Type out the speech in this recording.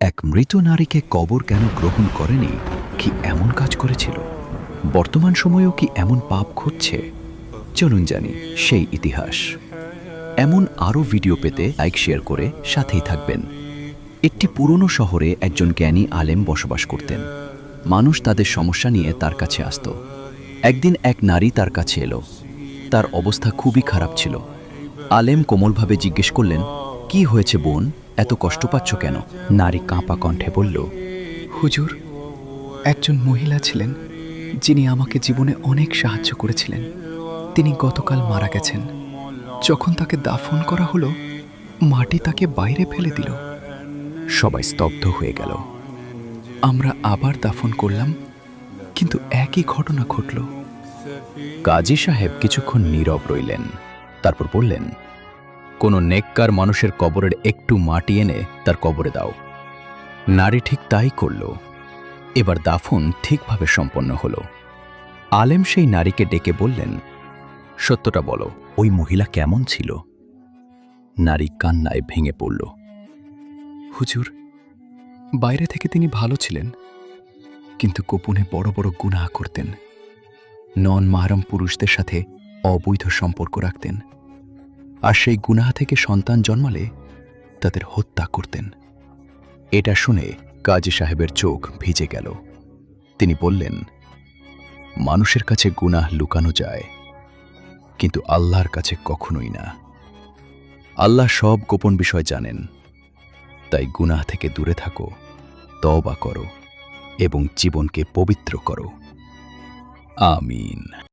এক মৃত নারীকে কবর কেন গ্রহণ করেনি? কি এমন কাজ করেছিল? বর্তমান সময়েও কি এমন পাপ ঘটছে? চলুন জানি সেই ইতিহাস। এমন আরও ভিডিও পেতে লাইক শেয়ার করে সাথেই থাকবেন। একটি পুরনো শহরে একজন জ্ঞানী আলেম বসবাস করতেন। মানুষ তাদের সমস্যা নিয়ে তার কাছে আসত। একদিন এক নারী তার কাছে এলো। তার অবস্থা খুবই খারাপ ছিল। আলেম কোমলভাবে জিজ্ঞেস করলেন, কি হয়েছে বোন, এত কষ্ট পাচ্ছ কেন? নারী কাঁপা কণ্ঠে বলল, হুজুর, একজন মহিলা ছিলেন যিনি আমাকে জীবনে অনেক সাহায্য করেছিলেন। তিনি গতকাল মারা গেছেন। যখন তাকে দাফন করা হলো, মাটি তাকে বাইরে ফেলে দিল। সবাই স্তব্ধ হয়ে গেল। আমরা আবার দাফন করলাম, কিন্তু একই ঘটনা ঘটল। কাজী সাহেব কিছুক্ষণ নীরব রইলেন। তারপর বললেন, কোনো নেককার মানুষের কবরের একটু মাটি এনে তার কবরে দাও। নারী ঠিক তাই করল। এবার দাফন ঠিকভাবে সম্পন্ন হল। আলেম সেই নারীকে ডেকে বললেন, সত্যটা বলো, ওই মহিলা কেমন ছিল? নারী কান্নায় ভেঙে পড়ল। হুজুর, বাইরে থেকে তিনি ভালো ছিলেন, কিন্তু গোপনে বড় বড় গুনাহ করতেন। নন মাহরম পুরুষদের সাথে অবৈধ সম্পর্ক রাখতেন, আর সেই গুনাহ থেকে সন্তান জন্মালে তাদের হত্যা করতেন। এটা শুনে কাজী সাহেবের চোখ ভিজে গেল। তিনি বললেন, মানুষের কাছে গুনাহ লুকানো যায়, কিন্তু আল্লাহর কাছে কখনোই না। আল্লাহ সব গোপন বিষয় জানেন। তাই গুনাহ থেকে দূরে থাকো, তওবা করো এবং জীবনকে পবিত্র করো। আমিন।